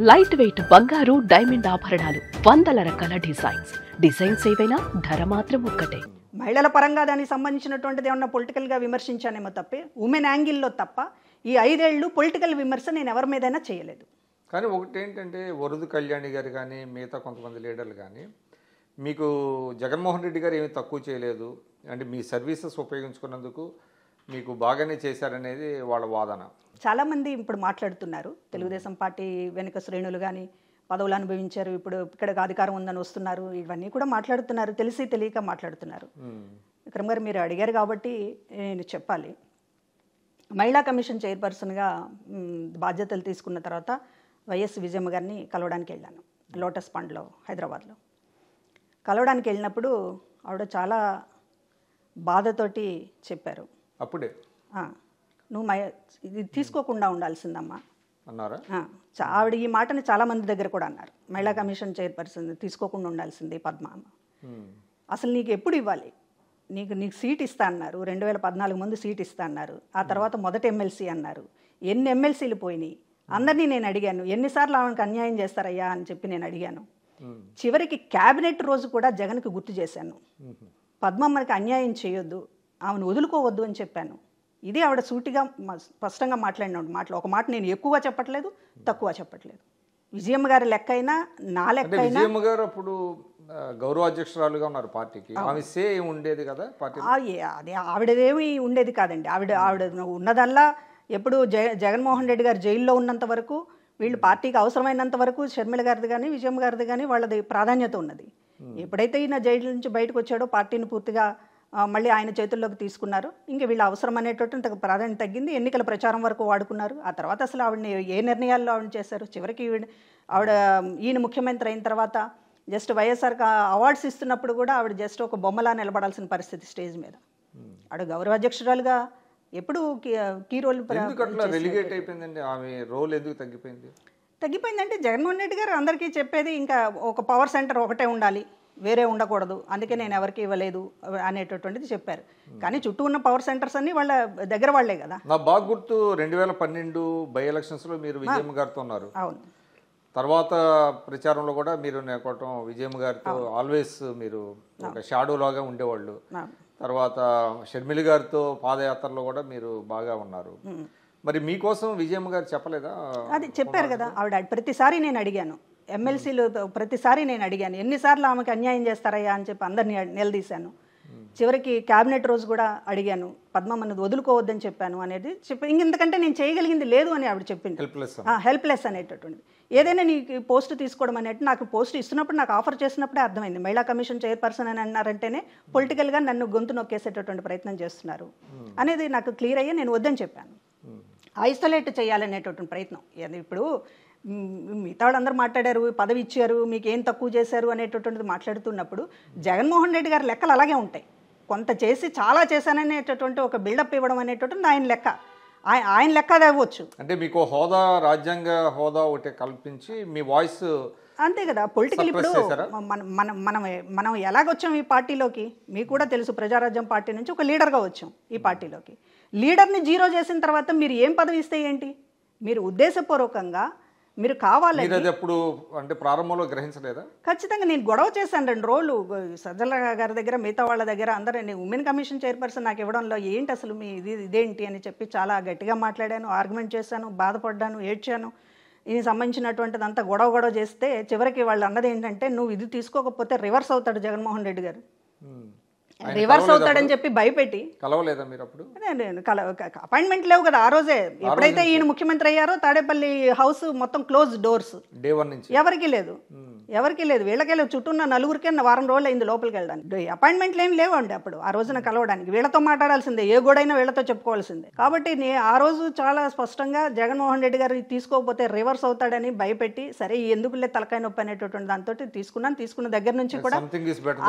Light weight బంగారు diamond ఆభరణాలు, వందల రకాల డిజైన్స్ ఏవైనా ధర మాత్రం ఒక్కటే. మహిళల పరంగా దానికి సంబంధించినటువంటిది ఏమన్నా పొలిటికల్గా విమర్శించానేమో తప్పే, ఉమెన్ యాంగిల్లో తప్ప ఈ 5 ఏళ్ళు పొలిటికల్ విమర్శ నేను ఎవరి మీదైనా చేయలేదు. కానీ ఒకటి ఏంటంటే వరదు కళ్యాణి గారు కానీ మిగతా కొంతమంది లీడర్లు కానీ మీకు జగన్మోహన్ రెడ్డి గారు ఏమీ తక్కువ చేయలేదు, అంటే మీ సర్వీసెస్ ఉపయోగించుకున్నందుకు మీకు బాగానే చేశారనేది వాళ్ళ వాదన. చాలామంది ఇప్పుడు మాట్లాడుతున్నారు, తెలుగుదేశం పార్టీ వెనుక శ్రేణులు కానీ పదవులు అనుభవించారు, ఇప్పుడు ఇక్కడికి అధికారం ఉందని వస్తున్నారు, ఇవన్నీ కూడా మాట్లాడుతున్నారు, తెలిసి తెలియక మాట్లాడుతున్నారు. విక్రమ్ గారు మీరు అడిగారు కాబట్టి నేను చెప్పాలి. మహిళా కమిషన్ చైర్పర్సన్గా బాధ్యతలు తీసుకున్న తర్వాత వైఎస్ విజయమ్మ గారిని కలవడానికి వెళ్ళాను లోటస్ పాండ్లో హైదరాబాద్లో. కలవడానికి వెళ్ళినప్పుడు ఆవిడ చాలా బాధతోటి చెప్పారు, అప్పుడే నువ్వు ఇది తీసుకోకుండా ఉండాల్సిందమ్మా అన్నారా. ఆవిడ ఈ మాటని చాలామంది దగ్గర కూడా అన్నారు, మహిళా కమిషన్ చైర్పర్సన్ తీసుకోకుండా ఉండాల్సింది పద్మ అమ్మ, అసలు నీకు ఎప్పుడు ఇవ్వాలి, నీకు సీట్ ఇస్తా అన్నారు, 2014 ముందు సీట్ ఇస్తా అన్నారు, ఆ తర్వాత మొదటి ఎమ్మెల్సీ అన్నారు, ఎన్ని ఎమ్మెల్సీలు పోయినాయి అందరినీ నేను అడిగాను, ఎన్నిసార్లు ఆమెకు అన్యాయం చేస్తారయ్యా అని చెప్పి నేను అడిగాను. చివరికి క్యాబినెట్ రోజు కూడా జగన్కి గుర్తు చేశాను, పద్మమ్మకి అన్యాయం చేయొద్దు, ఆమెను వదులుకోవద్దు అని చెప్పాను. ఇది ఆవిడ సూటిగా స్పష్టంగా మాట్లాడిన మాటలు. ఒక మాట నేను ఎక్కువగా చెప్పట్లేదు, తక్కువ చెప్పట్లేదు. విజయమ్మ గారి లెక్క అయినా నా లెక్క అయినా, విజయమ్మ గారు అప్పుడు గౌరవ అధ్యక్షురాలుగా ఉన్నారు పార్టీకి, ఆమె సే ఉండేది కదా పార్టీ. అదే ఆవిడదేమి ఉండేది కాదండి. ఆవిడ ఉన్నదల్లా ఎప్పుడు జగన్మోహన్ రెడ్డి గారు జైల్లో ఉన్నంత వరకు, వీళ్ళు పార్టీకి అవసరమైనంత వరకు షర్మిల గారిది కానీ విజయమ్మ గారిది కానీ వాళ్ళది ప్రాధాన్యత ఉన్నది. ఎప్పుడైతే ఈయన జైలు నుంచి బయటకు వచ్చాడో పార్టీని పూర్తిగా మళ్ళీ ఆయన చేతుల్లోకి తీసుకున్నారు. ఇంకా వీళ్ళ అవసరం అనేటువంటి ప్రాధాన్యత తగ్గింది, ఎన్నికల ప్రచారం వరకు వాడుకున్నారు. ఆ తర్వాత అసలు ఆవిడని ఏ నిర్ణయాల్లో ఆవిడ చేశారు. చివరికి ఆవిడ ఈయన ముఖ్యమంత్రి అయిన తర్వాత జస్ట్ వైఎస్ఆర్కి అవార్డ్స్ ఇస్తున్నప్పుడు కూడా ఆవిడ జస్ట్ ఒక బొమ్మలా నిలబడాల్సిన పరిస్థితి స్టేజ్ మీద. ఆవిడ గౌరవ అధ్యక్షురాలుగా ఎప్పుడు కీ రోల్ అయిపోయిందండి. ఆమె రోల్ ఎందుకు తగ్గిపోయిందంటే జగన్మోహన్ రెడ్డి గారు అందరికీ చెప్పేది ఇంకా ఒక పవర్ సెంటర్ ఒకటే ఉండాలి, వేరే ఉండకూడదు, అందుకే నేను ఎవరికి ఇవ్వలేదు అనేటటువంటిది చెప్పారు. కానీ చుట్టూ ఉన్న పవర్ సెంటర్స్ అన్ని వాళ్ళ దగ్గర వాళ్లే కదా. నా బాగా గుర్తు 2012 బై ఎలక్షన్స్లో మీరు విజయమ్మ గారితో ఉన్నారు. అవును. తర్వాత ప్రచారంలో కూడా మీరు నేర్కోవటం విజయమ్మ గారితో ఆల్వేస్ మీరు ఒక షాడో లాగా ఉండేవాళ్ళు. తర్వాత షర్మిల గారితో పాదయాత్రలో కూడా మీరు బాగా ఉన్నారు. మరి మీకోసం విజయమ్మ గారు చెప్పలేదా? అది చెప్పారు కదా, ఆవిడ ప్రతిసారి నేను అడిగాను, ఎమ్మెల్సీలు ప్రతిసారి నేను అడిగాను, ఎన్నిసార్లు ఆమెకు అన్యాయం చేస్తారయ్యా అని చెప్పి అందరినీ నిలదీశాను. చివరికి క్యాబినెట్ రోజు కూడా అడిగాను, పద్మమ్మను వదులుకోవద్దని చెప్పాను అనేది చెప్పి, ఇంకెందుకంటే నేను చేయగలిగింది లేదు అని ఆవిడ చెప్పింది. హెల్ప్లెస్ అనేటటువంటిది. ఏదైనా నీకు పోస్ట్ తీసుకోవడం అనేది, నాకు పోస్ట్ ఇస్తున్నప్పుడు నాకు ఆఫర్ చేసినప్పుడే అర్థమైంది, మహిళా కమిషన్ చైర్పర్సన్ అని అన్నారంటేనే పొలిటికల్గా నన్ను గొంతు నొక్కేసేటటువంటి ప్రయత్నం చేస్తున్నారు అనేది నాకు క్లియర్ అయ్యి నేను వద్దని చెప్పాను. ఐసోలేట్ చేయాలనేటటువంటి ప్రయత్నం. ఇప్పుడు మిగతా వాళ్ళందరూ మాట్లాడారు, పదవి ఇచ్చారు, మీకు ఏం తక్కువ చేశారు అనేటటువంటిది మాట్లాడుతున్నప్పుడు జగన్మోహన్ రెడ్డి గారి లెక్కలు అలాగే ఉంటాయి. కొంత చేసి చాలా చేశాననేటటువంటి ఒక బిల్డప్ ఇవ్వడం అనేటటువంటి ఆయన లెక్క, ఆయన లెక్క అది అవ్వచ్చు. అంటే మీకు హోదా, రాజ్యాంగ హోదా ఒకటి కల్పించి మీ వాయిస్ అంతే కదా. పొలిటికల్ ఇప్పుడు మనం ఎలాగొచ్చాం ఈ పార్టీలోకి మీకు కూడా తెలుసు. ప్రజారాజ్యం పార్టీ నుంచి ఒక లీడర్గా వచ్చాం ఈ పార్టీలోకి. లీడర్ని జీరో చేసిన తర్వాత మీరు ఏం పదవి ఇస్తే ఏంటి? మీరు ఉద్దేశపూర్వకంగా మీరు కావాలని అంటే ప్రారంభంలో గ్రహించలేదా? ఖచ్చితంగా నేను గొడవ చేశాను 2 రోజులు సజ్జల గారి దగ్గర, మిగతా వాళ్ళ దగ్గర అందరూ. ఉమెన్ కమిషన్ చైర్పర్సన్ నాకు ఇవ్వడంలో ఏంటి అసలు మీ ఇదేంటి అని చెప్పి చాలా గట్టిగా మాట్లాడాను, ఆర్గ్యుమెంట్ చేశాను, బాధపడ్డాను, ఏడ్చాను. ఇది సంబంధించినటువంటిది అంతా గొడవ చేస్తే చివరికి వాళ్ళు అన్నది ఏంటంటే, నువ్వు ఇది తీసుకోకపోతే రివర్స్ అవుతాడు జగన్మోహన్ రెడ్డి గారు, రివర్స్ అవుతాడని చెప్పి భయపెట్టి. కలవలేదా మీరు అప్పుడు? అపాయింట్మెంట్ లేవు కదా ఆ రోజే. ఎప్పుడైతే ఈయన ముఖ్యమంత్రి అయ్యారో తాడేపల్లి హౌస్ మొత్తం క్లోజ్ డోర్స్, ఎవరికి లేదు. వీళ్ళకే లేవు, చుట్టూ ఉన్న నలుగురికే వారం రోజులు అయింది లోపలికి వెళ్ళడానికి. అపాయింట్మెంట్లు ఏమి లేవండి అప్పుడు ఆ రోజున కలవడానికి. వీళ్ళతో మాట్లాడాల్సిందే, ఏ గోడైనా వీళ్ళతో చెప్పుకోవాల్సిందే. కాబట్టి ఆ రోజు చాలా స్పష్టంగా జగన్మోహన్ రెడ్డి గారు తీసుకోకపోతే రివర్స్ అవుతాడని భయపెట్టి, సరే ఎందుకులే తలకాయ నొప్పి అనేటటువంటి దాంతో తీసుకున్న దగ్గర నుంచి కూడా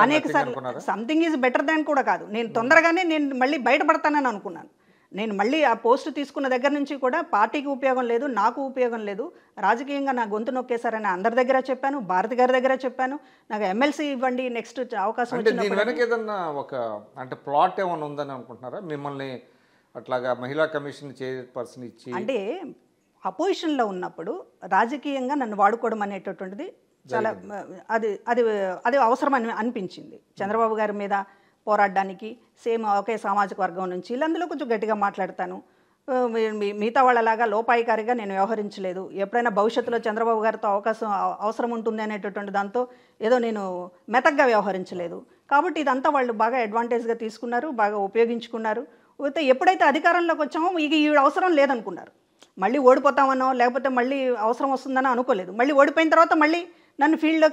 అనేక సార్లు సంథింగ్ ఈజ్ బెటర్ దాన్ కూడా కాదు, నేను తొందరగానే నేను మళ్ళీ బయటపడతానని అనుకున్నాను. నేను మళ్ళీ ఆ పోస్ట్ తీసుకున్న దగ్గర నుంచి కూడా పార్టీకి ఉపయోగం లేదు, నాకు ఉపయోగం లేదు, రాజకీయంగా నా గొంతు నొక్కేశారని అందరి దగ్గర చెప్పాను, భారతి గారి దగ్గర చెప్పాను. నాకు ఎమ్మెల్సీ ఇవ్వండి నెక్స్ట్ అవకాశం వచ్చినప్పుడు. ఏదన్నా ఒక అంటే ప్లాట్ ఏమైనా ఉందని అనుకుంటున్నారా మిమ్మల్ని అట్లాగా మహిళా కమిషన్ చైర్పర్సన్ ఇచ్చి? అంటే అపోజిషన్లో ఉన్నప్పుడు రాజకీయంగా నన్ను వాడుకోవడం అనేటటువంటిది చాలా అది అది అది అవసరం అని అనిపించింది. చంద్రబాబు గారి మీద పోరాడడానికి సేమ్ ఒకే సామాజిక వర్గం నుంచి వీళ్ళందులో కొంచెం గట్టిగా మాట్లాడతాను. మిగతా వాళ్ళలాగా లోపాయికారిగా నేను వ్యవహరించలేదు. ఎప్పుడైనా భవిష్యత్తులో చంద్రబాబు గారితో అవసరం ఉంటుంది అనేటటువంటి దాంతో ఏదో నేను మెతగ్గా వ్యవహరించలేదు. కాబట్టి ఇదంతా వాళ్ళు బాగా అడ్వాంటేజ్గా తీసుకున్నారు, బాగా ఉపయోగించుకున్నారు. అయితే ఎప్పుడైతే అధికారంలోకి వచ్చామో ఈ అవసరం లేదనుకున్నారు. మళ్ళీ ఓడిపోతామనో లేకపోతే మళ్ళీ అవసరం వస్తుందనో అనుకోలేదు. మళ్ళీ ఓడిపోయిన తర్వాత మళ్ళీ నన్ను ఫీల్డ్లోకి